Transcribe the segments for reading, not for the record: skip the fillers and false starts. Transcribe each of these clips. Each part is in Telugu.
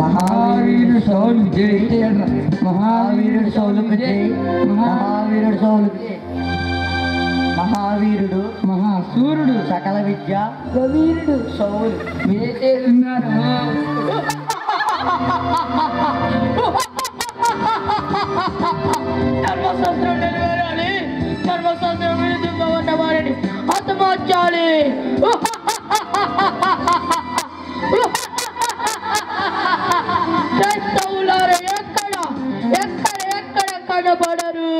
మహావీరుడు సౌలు జై, మహావీరుడు సౌలుకు జై, మహావీరుడు సౌలుకు జై. మహావీరుడు మహాసూరుడు సకల విద్య గవీరుడు సౌలు వేసేస్తున్నారు. ధర్మశాస్త్రం నెరవేరాలి, ధర్మశాస్త్రం విరుద్ధంగా ఉన్న వారిని హతమార్చాలి. క్రైస్తవులారు ఎక్కడ ఎక్కడ ఎక్కడ కనబడరు.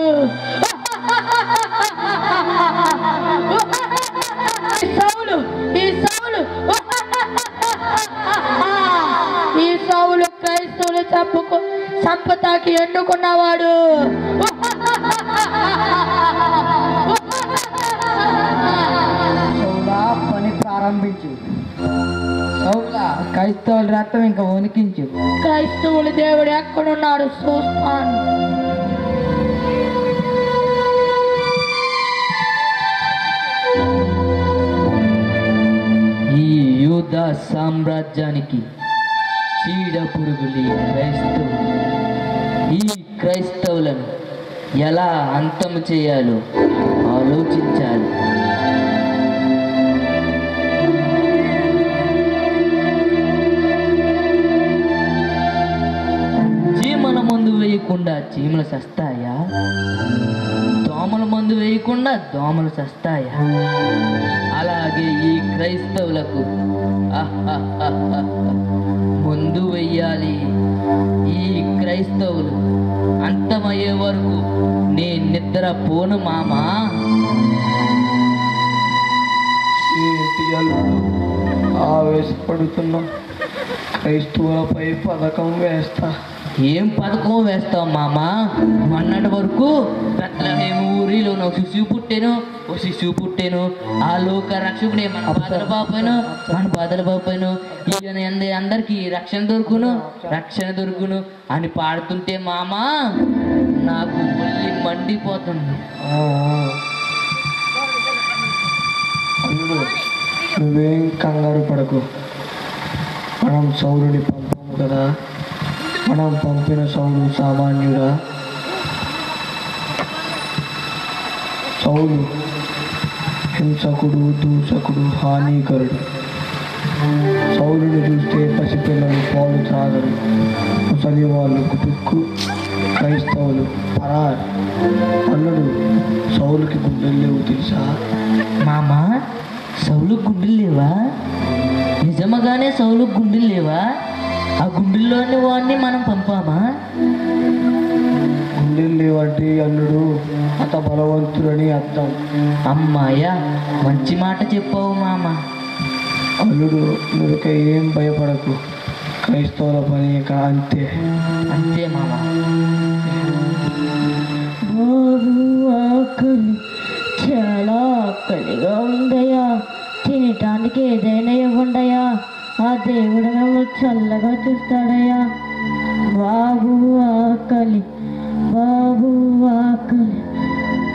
ఈ సౌలు క్రైస్తవులు సంపతాకి ఎన్నుకున్నవాడు. సౌలా పని ప్రారంభించు. సౌలా క్రైస్తవుల రక్తం ఇంకా వణికించు. క్రైస్తవులు దేవుడు ఎక్కడున్నాడు చూస్తాను. ఈ యూద సామ్రాజ్యానికి చీడ పురుగులు ఈ క్రైస్తవులను ఎలా అంతం చేయాలో ఆలోచించాలి. చీమల మందు వేయకుండా చీమలు చస్తాయా? దోమల మందు వేయకుండా దోమలు చస్తాయా? అలాగే ఈ క్రైస్తవులకు మందు వెయ్యాలి. ఈ క్రైస్తవులు అంతమయ్యే వరకు నేను నిద్ర పోను మామా. ఏంటి ఆవేశపడుతున్నా? క్రైస్తవులపై పథకం వేస్తా. ఏం పథకం వేస్తావు మామా? మొన్నటి వరకు బెత్లెహేము ఊరిలో ఒక శిశువు పుట్టాను, ఆ లోక రక్షకుడే మన బాధల బాపైను ఈయన అందరికి రక్షణ దొరుకును అని పాడుతుంటే మామా నాకు ఒళ్ళి మండిపోతుంది. నువ్వేం కంగారు పడకు. మనం సౌలుని పంపాము కదా. మనం పంపిన సౌలు సామాన్యుడా? సౌలు హింసకుడు, దూషకుడు, హానికరుడు. సౌలుని చూస్తే పసిపిల్లలు పాలు త్రాగరు, ముసలి వాళ్ళు కుటుక్కు, క్రైస్తవులు పరారు. అల్లుడు సౌలుకి గుండెలు లేవు తెలుసా? మామా సౌలు గుండెలు లేవా? నిజముగానే సౌలు గుండెలు లేవా? ఆ గుండెల్లోని వాడిని మనం పంపామా? గుండెలు లేవంటే అల్లుడు అత బలవంతుడని అర్థం. అమ్మాయ్యా మంచి మాట చెప్పావు మామ. అల్లుడు నువ్వుక ఏం భయపడకు. క్రైస్తవుల పని ఇక అంతే మామ. ఆకలి, చాలా ఆకలిగా ఉందయ్యా. తినటానికి ఏదైనా ఇవ్వండియా. ఆ దేవుడు మిమ్మల్ని చల్లగా చూస్తాడయ్యా. బాబు ఆకలి, బాబు ఆకలి,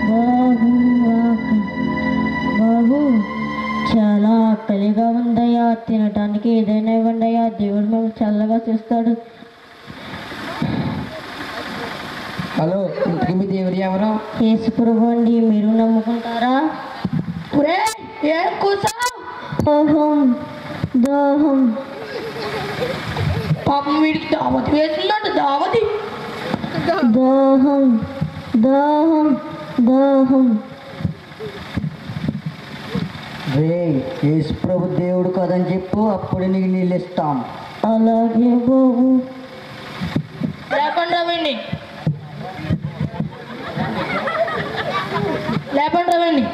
బాబు ఆకలి, బాబు చాలా ఆకలిగా ఉందయ్యా. తినటానికి ఏదైనా ఇవ్వండియా. దేవుడు మిమ్మల్ని చల్లగా చూస్తాడు. హలో, ఇంతకీ మీ దేవుడు ఎవరు? యేసు ప్రభు అండి. మీరు నమ్ముకుంటారా? ఏం కూసా? దాహం పాపం వీడికి దావతి వేసిందంట. దావతి దాహం దాహం దాహం. యేసు ప్రభు దేవుడు కదని చెప్పు, అప్పుడు నీకు నీళ్ళు ఇస్తాం. అలాగే బాబు. లేపండి రవండి, లేపండి రవండి.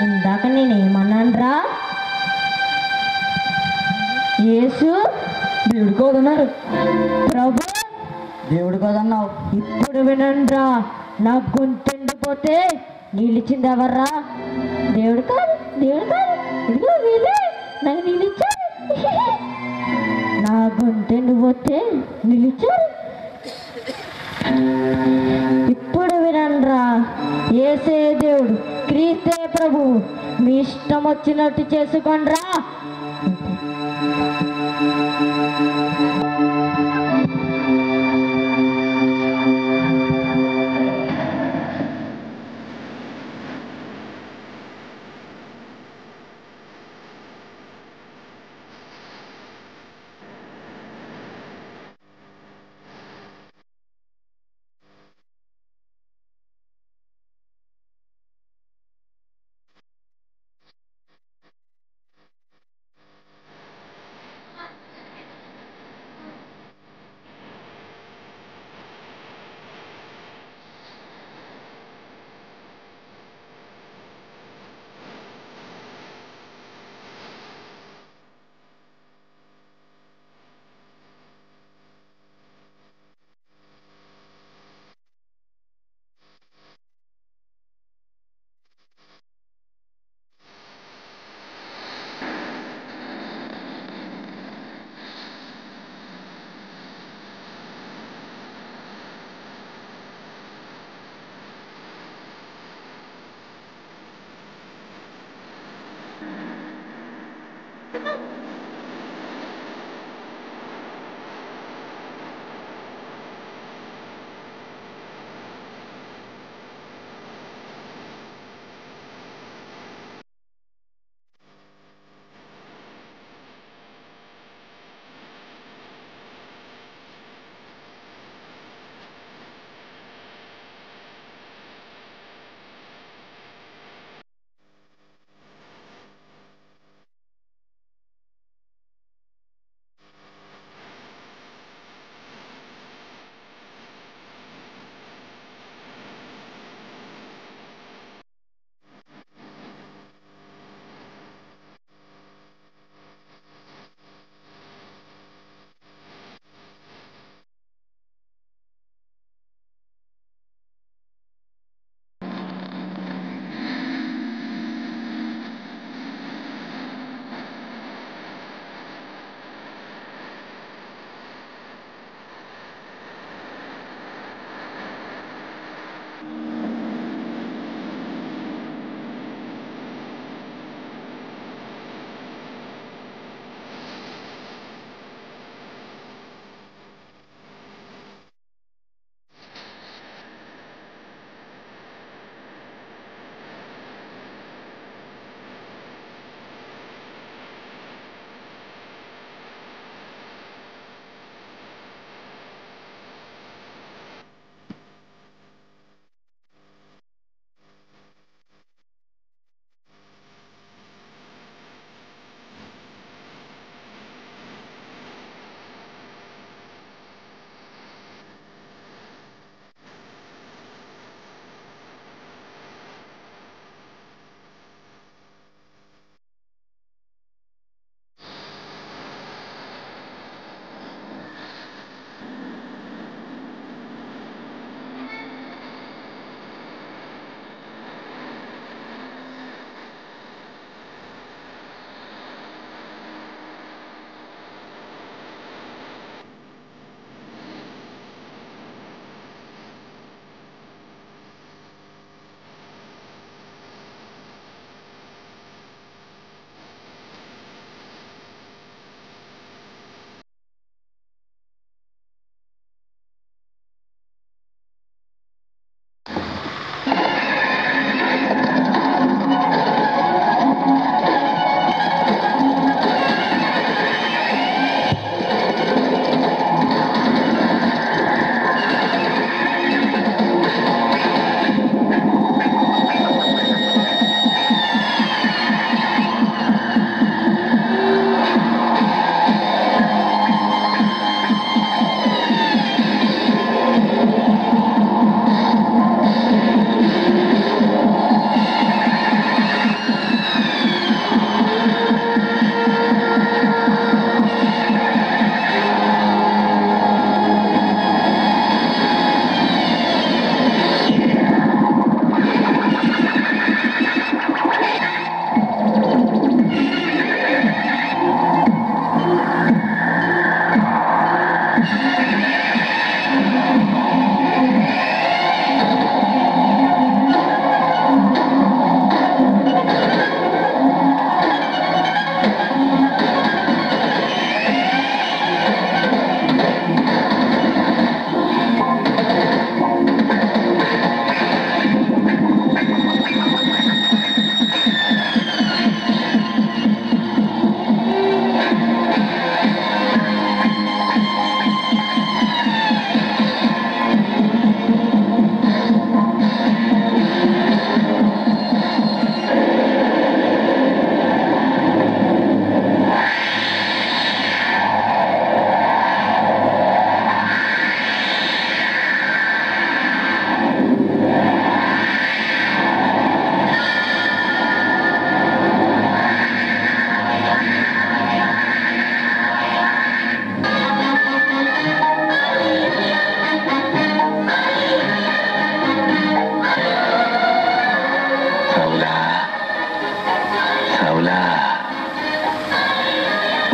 ఇందాక నేనేమన్నాను? యేసు దేవుడు కాదన్నారు. ప్రభు దేవుడు కాదన్నావు. ఇప్పుడు వినండ్రా. నా గొంతుండిపోతే నీళ్ళిచ్చింది ఎవర్రా? దేవుడు కాదు, దేవుడు కాదు. ఇదిగో వీళ్ళే నాకు నీళ్ళిచ్చారు. నా గొంతుండిపోతే నీళ్ళిచ్చారు. ఏసే దేవుడు, క్రీస్తే ప్రభువు. మీ ఇష్టం వచ్చినట్టు చేసుకోండ్రా.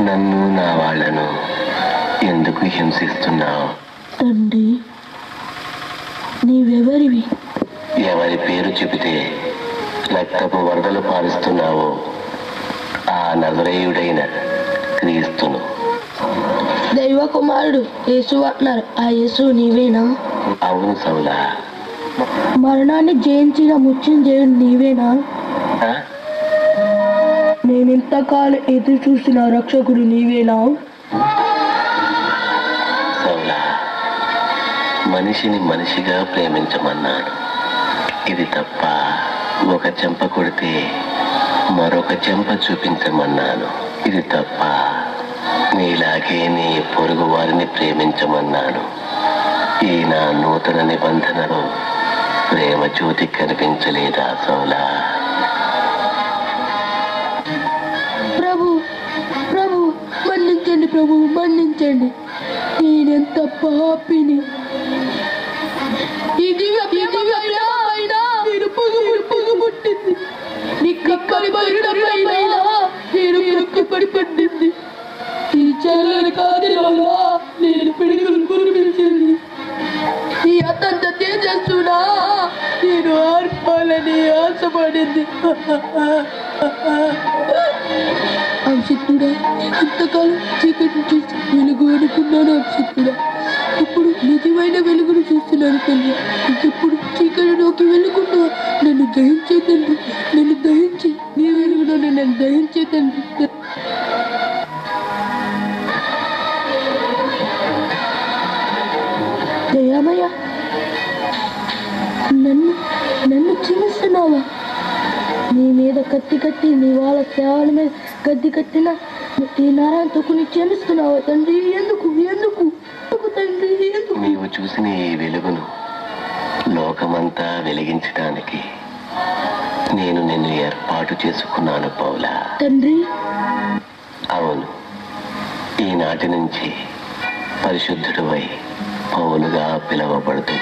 నన్ను నా వాళ్ళను ఎందుకు హింసిస్తున్నావు? తండ్రి, నీవెవరివి? ఎవరి పేరు చెబితే రక్తపు వరదలు పారుస్తున్నావో ఆ నజరేయుడైన క్రీస్తును. దైవ కుమారుడు యేసు అంటున్నారు. ఆ యేసు నీవేనా? అవును సౌలా. మరణాన్ని జయించిన మృత్యుంజయుడు నీవేనా? ఆ? నేనెంతకాలం ఎదురు చూసిన రక్షకుడు నీవేనా? సౌలా, మనిషిని మనిషిగా ప్రేమించమన్నాను. ఇది తప్ప ఒక చెంప కొడితే మరొక చెంప చూపించమన్నాను. ఇది తప్ప నీలాగే నీ పొరుగు వారిని ప్రేమించమన్నాను. ఈ నా నూతన నిబంధనలో ప్రేమ జ్యోతి కనిపించలేదా సౌలా? ప్రభు, ప్రభు మన్నించండి, ప్రభు మన్నించండి. నేనెంత పాపిని. ఇది పుట్టింది. నీ కక్కడి నేను పడిపట్టింది. ఈ చల్లని కాదిలో నేను పిడుగులు కురిపించింది. ఈ అతంత తేజస్సునా నేను ఆర్పాలని ఆశపడింది. అంశితుడా, ఇంతకాలం చీకటిని చూసి వెలుగు అనుకున్నాను. అంశితుడా, ఇప్పుడు నిజమైన వెలుగును చూస్తున్నాను తండ్రి. ఇంకెప్పుడు చీకటిలోకి వెళ్ళకుండా నన్ను దహించే తండ్రి. నన్ను దహించి నీ వెలుగులో నన్ను దహించే తండ్రి. దయామయ్య, నన్ను క్షమిస్తున్నావా? నీ మీద కత్తి కట్టి నీ వాళ్ళ సేవల మీద కత్తి కట్టిన ఈ నారాయణతో కొన్ని క్షమిస్తున్నావా తండ్రి? ఎందుకు ఎందుకు తండ్రి ఎందుకు? నీవు చూసిన ఈ వెలుగును లోకమంతా వెలిగించడానికి నేను నిన్ను ఏర్పాటు చేసుకున్నాను పౌలా. తండ్రి, అవును, ఈనాటి నుంచి పరిశుద్ధుడివై పౌలుగా పిలువబడుతూ